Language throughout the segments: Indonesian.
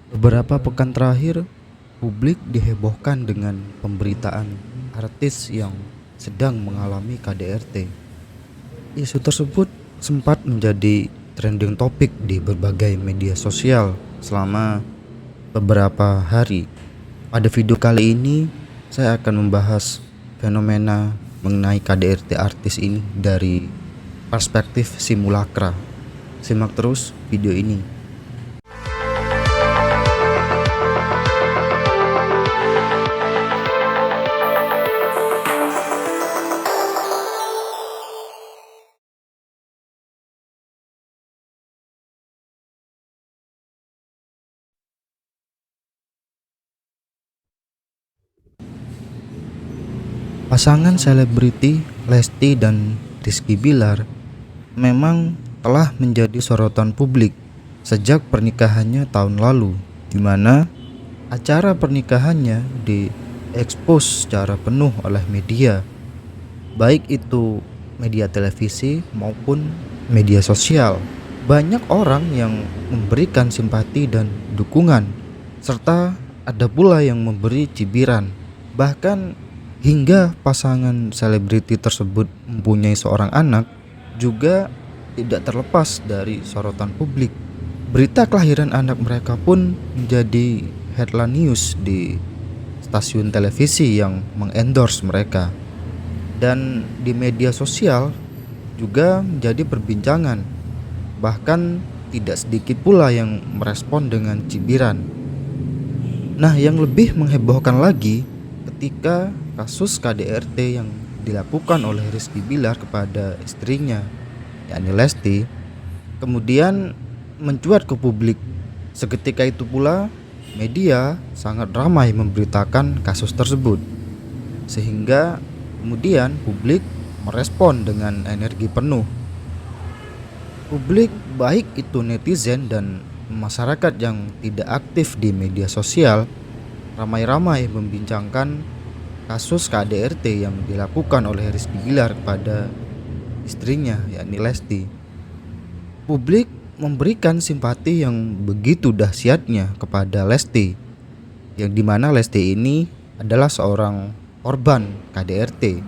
Beberapa pekan terakhir, publik dihebohkan dengan pemberitaan artis yang sedang mengalami KDRT. Isu tersebut sempat menjadi trending topik di berbagai media sosial selama beberapa hari. Pada video kali ini, saya akan membahas fenomena mengenai KDRT artis ini dari perspektif simulakra. Simak terus video ini. Pasangan selebriti Lesti dan Rizky Bilar memang telah menjadi sorotan publik sejak pernikahannya tahun lalu, di mana acara pernikahannya diekspos secara penuh oleh media, baik itu media televisi maupun media sosial. Banyak orang yang memberikan simpati dan dukungan, serta ada pula yang memberi cibiran. Bahkan hingga pasangan selebriti tersebut mempunyai seorang anak juga tidak terlepas dari sorotan publik. Berita kelahiran anak mereka pun menjadi headline news di stasiun televisi yang mengendorse mereka. Dan di media sosial juga menjadi perbincangan. Bahkan tidak sedikit pula yang merespon dengan cibiran. Nah, yang lebih menghebohkan lagi ketika kasus KDRT yang dilakukan oleh Rizky Bilar kepada istrinya, yakni Lesti, kemudian mencuat ke publik. Seketika itu pula media sangat ramai memberitakan kasus tersebut, sehingga kemudian publik merespon dengan energi penuh. Publik, baik itu netizen dan masyarakat yang tidak aktif di media sosial, ramai-ramai membincangkan kasus KDRT yang dilakukan oleh Rizky Bilar kepada istrinya, yakni Lesti. Publik memberikan simpati yang begitu dahsyatnya kepada Lesti, yang dimana Lesti ini adalah seorang korban KDRT,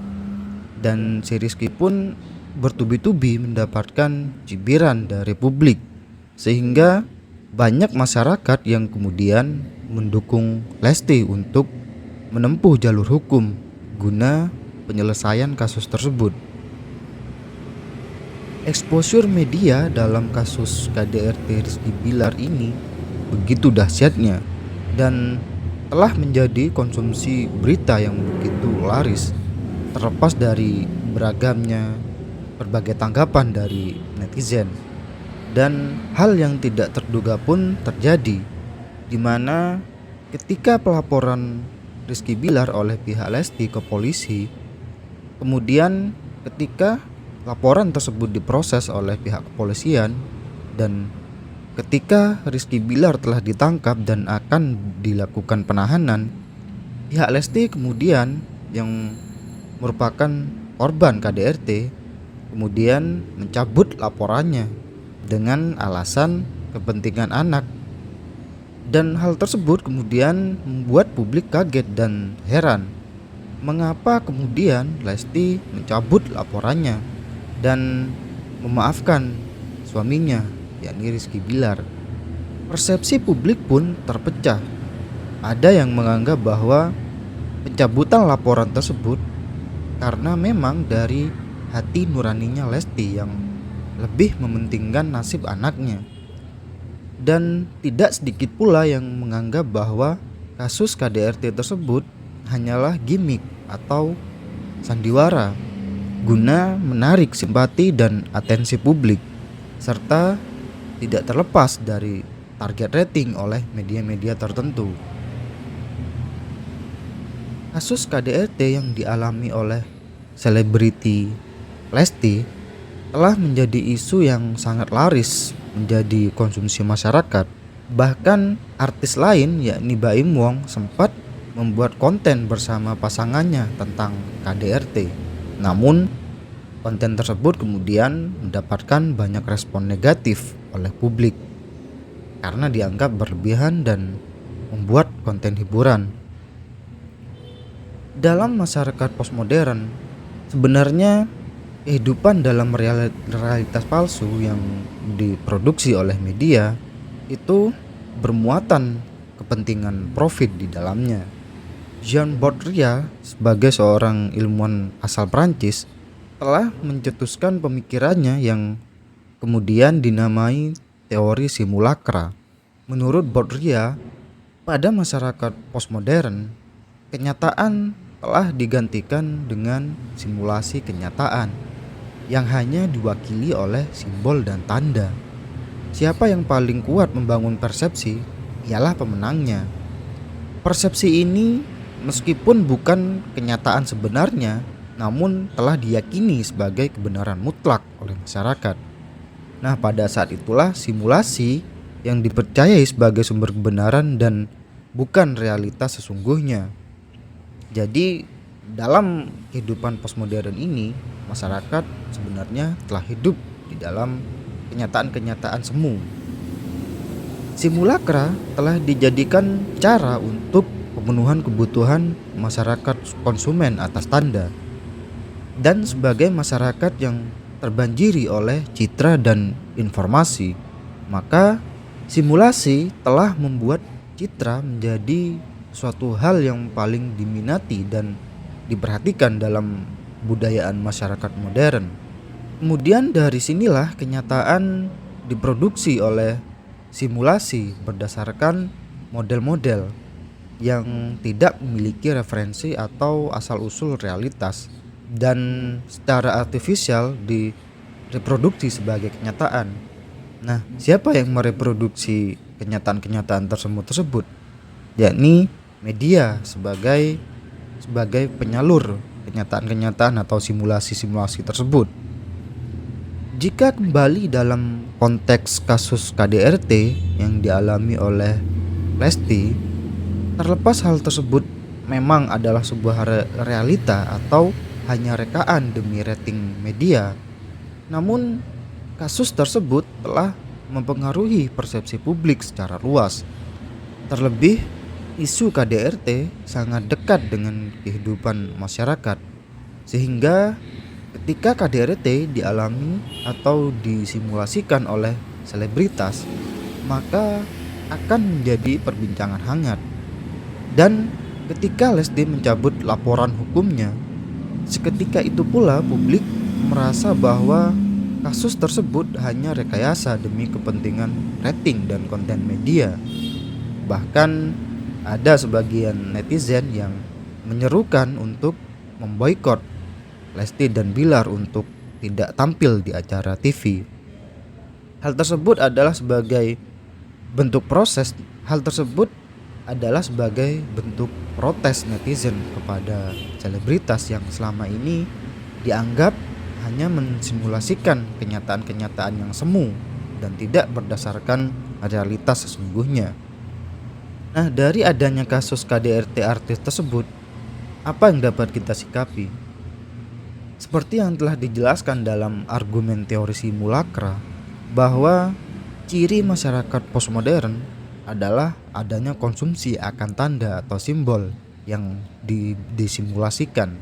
dan si Rizky pun bertubi-tubi mendapatkan cibiran dari publik, sehingga banyak masyarakat yang kemudian mendukung Lesti untuk menempuh jalur hukum guna penyelesaian kasus tersebut. Exposure media dalam kasus KDRT Rizky Bilar ini begitu dahsyatnya dan telah menjadi konsumsi berita yang begitu laris, terlepas dari beragamnya berbagai tanggapan dari netizen. Dan hal yang tidak terduga pun terjadi, di mana ketika pelaporan Rizky Bilar oleh pihak Lesti ke polisi, kemudian ketika laporan tersebut diproses oleh pihak kepolisian dan ketika Rizky Bilar telah ditangkap dan akan dilakukan penahanan, pihak Lesti kemudian yang merupakan korban KDRT kemudian mencabut laporannya dengan alasan kepentingan anak. Dan hal tersebut kemudian membuat publik kaget dan heran. Mengapa kemudian Lesti mencabut laporannya dan memaafkan suaminya, yakni Rizky Bilar? Persepsi publik pun terpecah. Ada yang menganggap bahwa pencabutan laporan tersebut karena memang dari hati nuraninya Lesti yang lebih mementingkan nasib anaknya. Dan tidak sedikit pula yang menganggap bahwa kasus KDRT tersebut hanyalah gimmick atau sandiwara guna menarik simpati dan atensi publik, serta tidak terlepas dari target rating oleh media-media tertentu. Kasus KDRT yang dialami oleh selebriti Lesti telah menjadi isu yang sangat laris menjadi konsumsi masyarakat. Bahkan artis lain, yakni Baim Wong, sempat membuat konten bersama pasangannya tentang KDRT. Namun konten tersebut kemudian mendapatkan banyak respon negatif oleh publik. karena dianggap berlebihan dan membuat konten hiburan. Dalam masyarakat postmodern, sebenarnya kehidupan dalam realitas palsu yang diproduksi oleh media itu bermuatan kepentingan profit di dalamnya. Jean Baudrillard sebagai seorang ilmuwan asal Prancis telah mencetuskan pemikirannya yang kemudian dinamai teori simulakra. Menurut Baudrillard, pada masyarakat postmodern, kenyataan telah digantikan dengan simulasi kenyataan yang hanya diwakili oleh simbol dan tanda. Siapa yang paling kuat membangun persepsi ialah pemenangnya. Persepsi ini meskipun bukan kenyataan sebenarnya, namun telah diyakini sebagai kebenaran mutlak oleh masyarakat. Nah, pada saat itulah simulasi yang dipercayai sebagai sumber kebenaran dan bukan realitas sesungguhnya. Jadi dalam kehidupan postmodern ini, masyarakat sebenarnya telah hidup di dalam kenyataan-kenyataan semu. Simulakra telah dijadikan cara untuk pemenuhan kebutuhan masyarakat konsumen atas tanda. Dan sebagai masyarakat yang terbanjiri oleh citra dan informasi, maka simulasi telah membuat citra menjadi suatu hal yang paling diminati dan diperhatikan dalam budayaan masyarakat modern. Kemudian dari sinilah kenyataan diproduksi oleh simulasi berdasarkan model-model yang tidak memiliki referensi atau asal-usul realitas dan secara artifisial direproduksi sebagai kenyataan. Nah, siapa yang mereproduksi kenyataan-kenyataan tersebut? Yakni media sebagai penyalur kenyataan-kenyataan atau simulasi-simulasi tersebut. Jika kembali dalam konteks kasus KDRT yang dialami oleh Lesti, terlepas hal tersebut memang adalah sebuah realita atau hanya rekaan demi rating media, namun kasus tersebut telah mempengaruhi persepsi publik secara luas. Terlebih, isu KDRT sangat dekat dengan kehidupan masyarakat, sehingga ketika KDRT dialami atau disimulasikan oleh selebritas, maka akan menjadi perbincangan hangat. Dan ketika Lesti mencabut laporan hukumnya, seketika itu pula publik merasa bahwa kasus tersebut hanya rekayasa demi kepentingan rating dan konten media. Bahkan ada sebagian netizen yang menyerukan untuk memboikot Lesti dan Bilar untuk tidak tampil di acara TV. Hal tersebut adalah sebagai bentuk protes netizen kepada selebritas yang selama ini dianggap hanya mensimulasikan kenyataan-kenyataan yang semu dan tidak berdasarkan realitas sesungguhnya. Nah, dari adanya kasus KDRT artis tersebut, apa yang dapat kita sikapi? Seperti yang telah dijelaskan dalam argumen teori simulakra, bahwa ciri masyarakat postmodern adalah adanya konsumsi akan tanda atau simbol yang disimulasikan.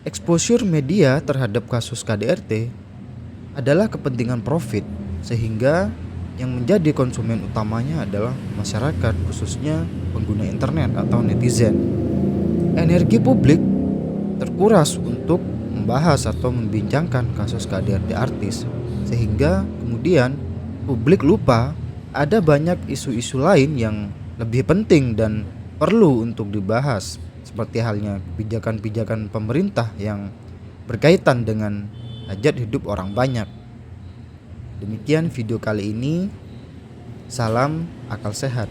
Exposure media terhadap kasus KDRT adalah kepentingan profit, sehingga yang menjadi konsumen utamanya adalah masyarakat, khususnya pengguna internet atau netizen. Energi publik terkuras untuk membahas atau membincangkan kasus KDRT artis, sehingga kemudian publik lupa ada banyak isu-isu lain yang lebih penting dan perlu untuk dibahas, seperti halnya kebijakan-kebijakan pemerintah yang berkaitan dengan hajat hidup orang banyak. Demikian video kali ini. Salam akal sehat.